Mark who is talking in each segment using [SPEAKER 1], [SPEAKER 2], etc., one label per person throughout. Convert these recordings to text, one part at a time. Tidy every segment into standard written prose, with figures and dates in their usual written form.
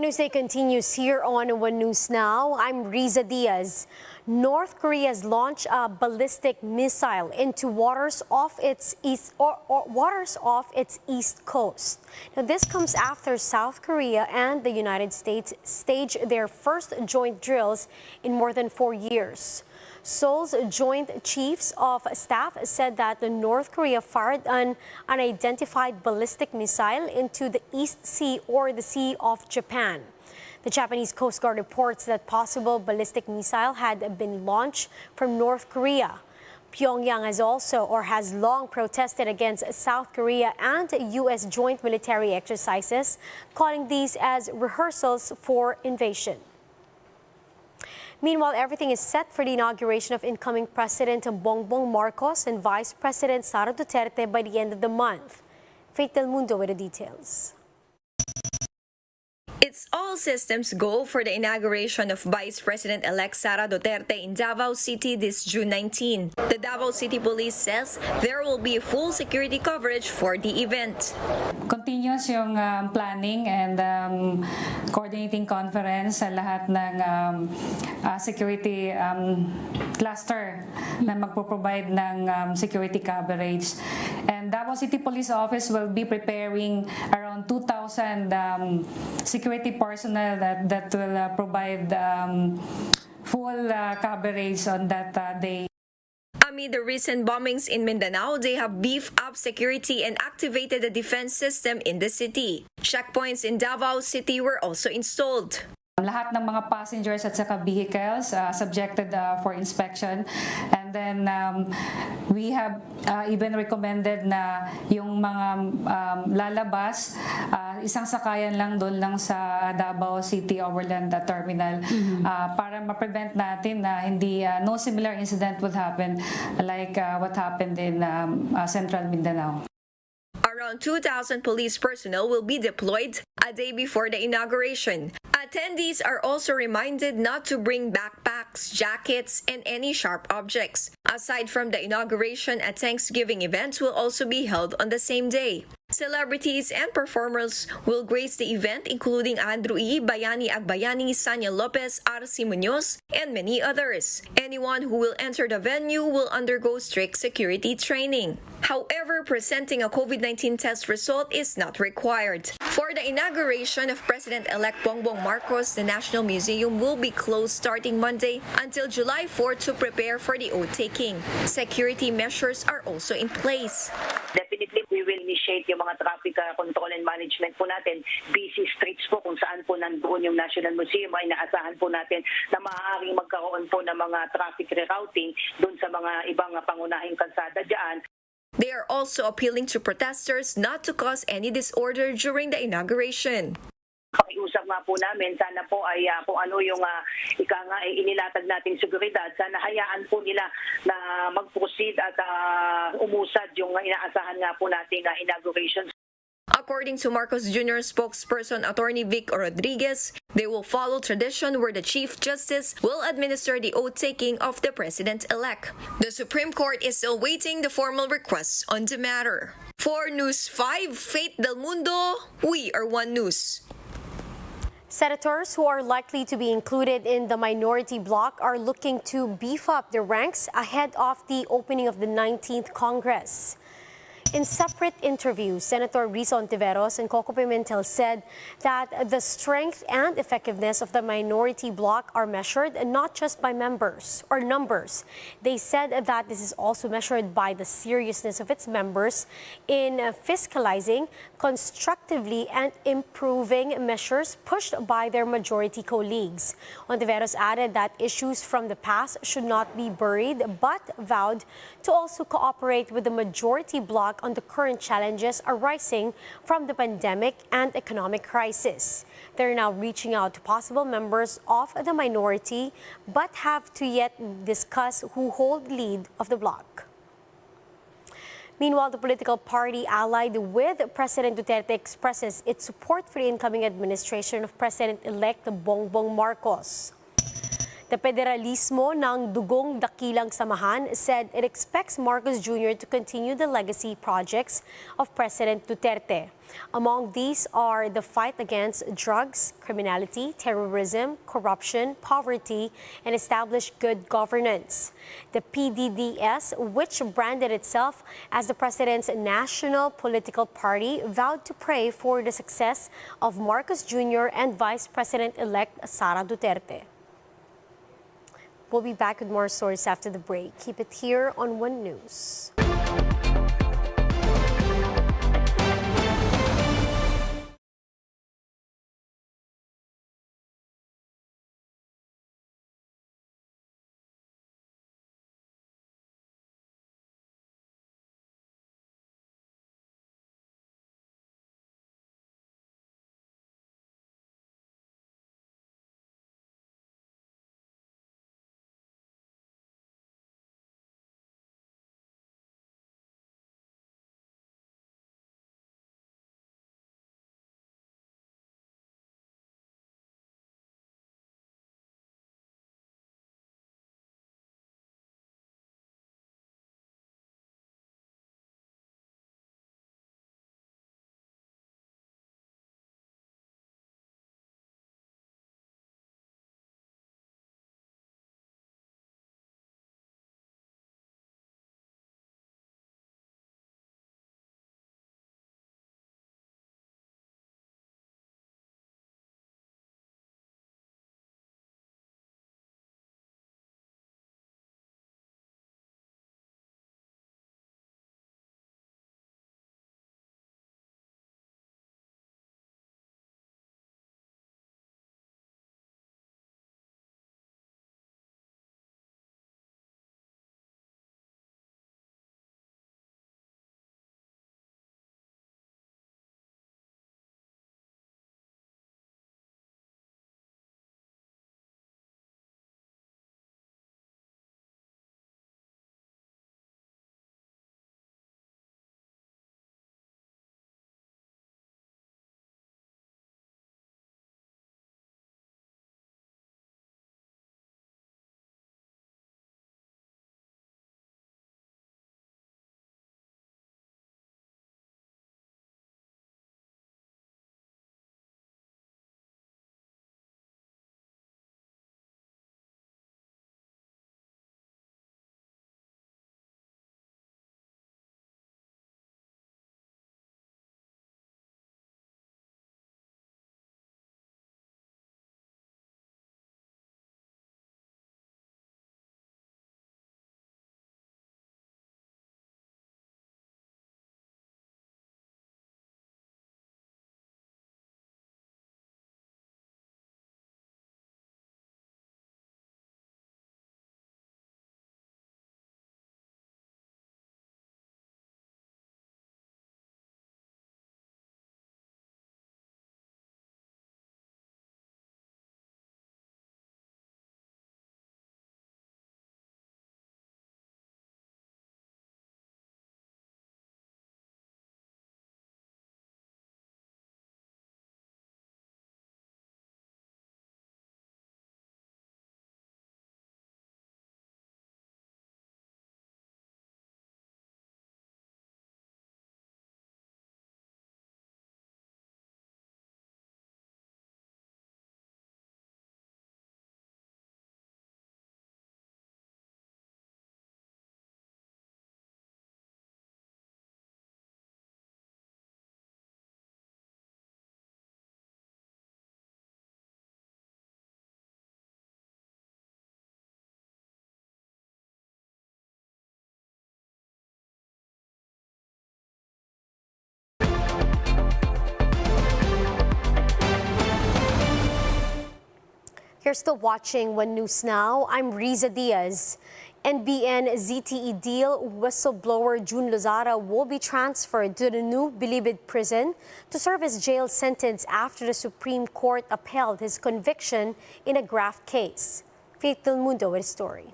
[SPEAKER 1] News Day continues here on One News Now. I'm Riza Diaz. North Korea has launched a ballistic missile into waters off its east coast. Now, this comes after South Korea and the United States staged their first joint drills in more than 4 years. Seoul's Joint Chiefs of Staff said that the North Korea fired an unidentified ballistic missile into the East Sea or the Sea of Japan. The Japanese Coast Guard reports that possible ballistic missile had been launched from North Korea. Pyongyang has long protested against South Korea and U.S. joint military exercises, calling these as rehearsals for invasion. Meanwhile, everything is set for the inauguration of incoming President Bongbong Marcos and Vice President Sara Duterte by the end of the month. Faith Del Mundo with the details.
[SPEAKER 2] It's all systems go for the inauguration of Vice President-elect Sara Duterte in Davao City this June 19. The Davao City Police says there will be full security coverage for the event.
[SPEAKER 3] Continuous yung planning and coordinating conference sa lahat ng security cluster na magpo-provide ng security coverage. And Davao City Police Office will be preparing around 2,000 security personnel that will provide full coverage on that day.
[SPEAKER 2] Amid the recent bombings in Mindanao, they have beefed up security and activated the defense system in the city. Checkpoints in Davao City were also installed.
[SPEAKER 3] Lahat ng mga passengers at saka vehicles subjected for inspection, and then we have even recommended na yung mga lalabas, isang sakayan lang doon lang sa Davao City Overland Terminal para ma-prevent natin na hindi no similar incident would happen like what happened in Central Mindanao.
[SPEAKER 2] Around 2,000 police personnel will be deployed a day before the inauguration. Attendees are also reminded not to bring backpacks, jackets, and any sharp objects. Aside from the inauguration, a Thanksgiving event will also be held on the same day. Celebrities and performers will grace the event, including Andrew E., Bayani Agbayani, Sanya Lopez, Arce Munoz, and many others. Anyone who will enter the venue will undergo strict security training. However, presenting a COVID-19 test result is not required. For the inauguration of President-elect Bongbong Marcos, the National Museum will be closed starting Monday until July 4 to prepare for the oath-taking. Security measures are also in place.
[SPEAKER 4] Definitely, we will initiate yung mga traffic control and management po natin. Busy streets po kung saan po nandoon yung National Museum ay naasahan po natin na maaaring magkaroon po ng mga traffic rerouting doon sa mga ibang pangunahing kalsada dyan.
[SPEAKER 2] They are also appealing to protesters not to cause any disorder during the inauguration.
[SPEAKER 4] Pakiusap nga po namin, sana po ay kung ano yung inilatag nating seguridad, sana hayaan po nila na mag-proceed at umusad yung inaasahan nga po nating inauguration.
[SPEAKER 2] According to Marcos Jr. spokesperson Attorney Vic Rodriguez, they will follow tradition where the Chief Justice will administer the oath-taking of the President-elect. The Supreme Court is still waiting the formal requests on the matter. For News 5, Faith Del Mundo, we are One News.
[SPEAKER 1] Senators who are likely to be included in the minority bloc are looking to beef up their ranks ahead of the opening of the 19th Congress. In separate interviews, Senator Risa Ontiveros and Coco Pimentel said that the strength and effectiveness of the minority bloc are measured not just by members or numbers. They said that this is also measured by the seriousness of its members in fiscalizing constructively and improving measures pushed by their majority colleagues. Ontiveros added that issues from the past should not be buried, but vowed to also cooperate with the majority bloc on the current challenges arising from the pandemic and economic crisis. They're now reaching out to possible members of the minority, but have to yet discuss who hold lead of the bloc. Meanwhile, the political party allied with President Duterte expresses its support for the incoming administration of President-elect Bongbong Marcos. The Federalismo ng Dugong Dakilang Samahan said it expects Marcos Jr. to continue the legacy projects of President Duterte. Among these are the fight against drugs, criminality, terrorism, corruption, poverty, and establish good governance. The PDDS, which branded itself as the president's national political party, vowed to pray for the success of Marcos Jr. and Vice President-elect Sara Duterte. We'll be back with more stories after the break. Keep it here on One News. You're still watching One News Now. I'm Riza Diaz. NBN ZTE deal whistleblower June Lozada will be transferred to the new Bilibid prison to serve his jail sentence after the Supreme Court upheld his conviction in a graft case. Faith Del Mundo with a story.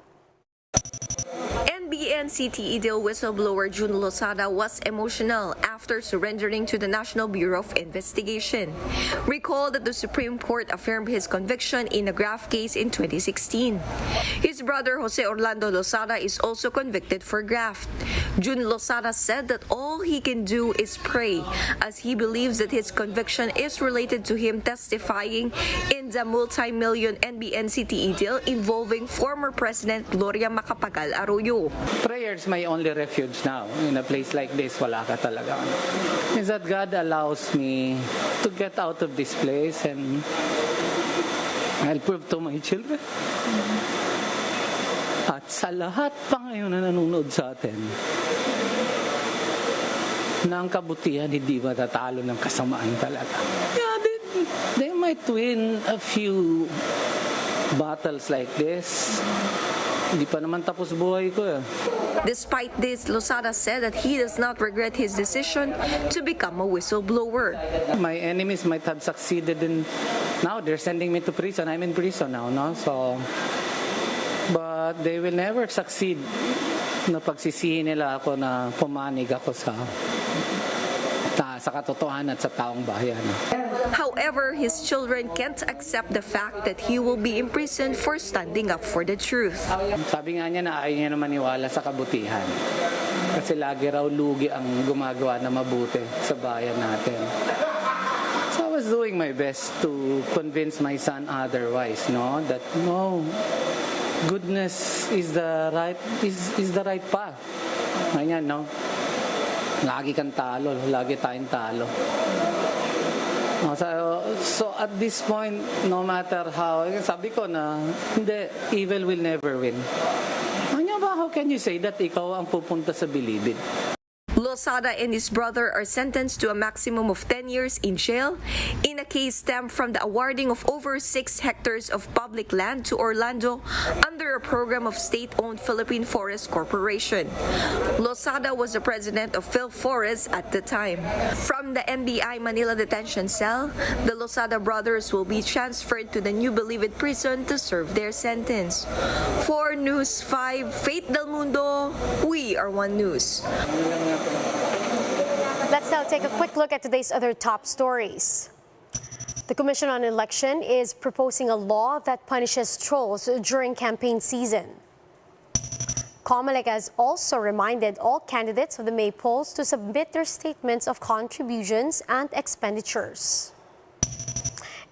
[SPEAKER 2] NBN-CTE deal whistleblower June Losada was emotional after surrendering to the National Bureau of Investigation. Recall that the Supreme Court affirmed his conviction in a graft case in 2016. His brother Jose Orlando Losada is also convicted for graft. June Losada said that all he can do is pray, as he believes that his conviction is related to him testifying in the multi-million NBN-CTE deal involving former President Gloria Macapagal Arroyo.
[SPEAKER 5] Prayer is my only refuge now. In a place like this, wala ka talaga. Is that God allows me to get out of this place and I'll prove to my children. At sa lahat pa ngayon na nanonood sa atin, na ang kabutihan hindi matatalo ng kasamaan talaga. Yeah, they might win a few battles like this. Hindi pa naman tapos buhay ko eh.
[SPEAKER 2] Despite this, Losada said that he does not regret his decision to become a whistleblower.
[SPEAKER 5] My enemies might have succeeded in... Now they're sending me to prison. I'm in prison now, no? So... But they will never succeed na pagsisihin nila ako na pumanig ako sa katotohanan at sa taong bayan.
[SPEAKER 2] However, his children can't accept the fact that he will be imprisoned for standing up for the truth.
[SPEAKER 5] Sabi nga niya na ayaw niya na maniwala sa kabutihan. Kasi lagi raw lugi ang gumagawa na mabuti sa bayan natin. So I was doing my best to convince my son otherwise, no? That no, goodness is the right path. Ganyan, no? Lagi kang talo, lagi tayong talo. So at this point, no matter how, sabi ko na, hindi, evil will never win. Ano ba, how can you say that ikaw ang pupunta sa bilibid?
[SPEAKER 2] Losada and his brother are sentenced to a maximum of 10 years in jail in a case stemmed from the awarding of over 6 hectares of public land to Orlando under a program of state-owned Philippine Forest Corporation. Losada was the president of PhilForest at the time. From the NBI Manila detention cell, the Losada brothers will be transferred to the New Bilibid prison to serve their sentence. For News 5, Faith Del Mundo, we are One News.
[SPEAKER 1] Let's now take a quick look at today's other top stories. The Commission on Election is proposing a law that punishes trolls during campaign season. COMELEC has also reminded all candidates of the May polls to submit their statements of contributions and expenditures.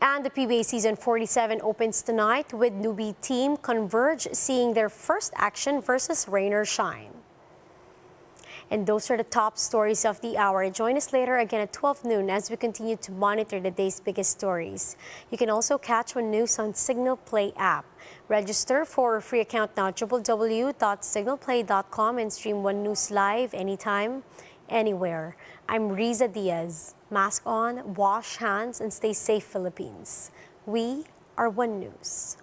[SPEAKER 1] And the PBA Season 47 opens tonight with newbie team Converge seeing their first action versus rain or shine. And those are the top stories of the hour. Join us later again at 12 noon as we continue to monitor the day's biggest stories. You can also catch One News on Signal Play app. Register for a free account now, www.signalplay.com, and stream One News live anytime, anywhere. I'm Riza Diaz. Mask on, wash hands, and stay safe, Philippines. We are One News.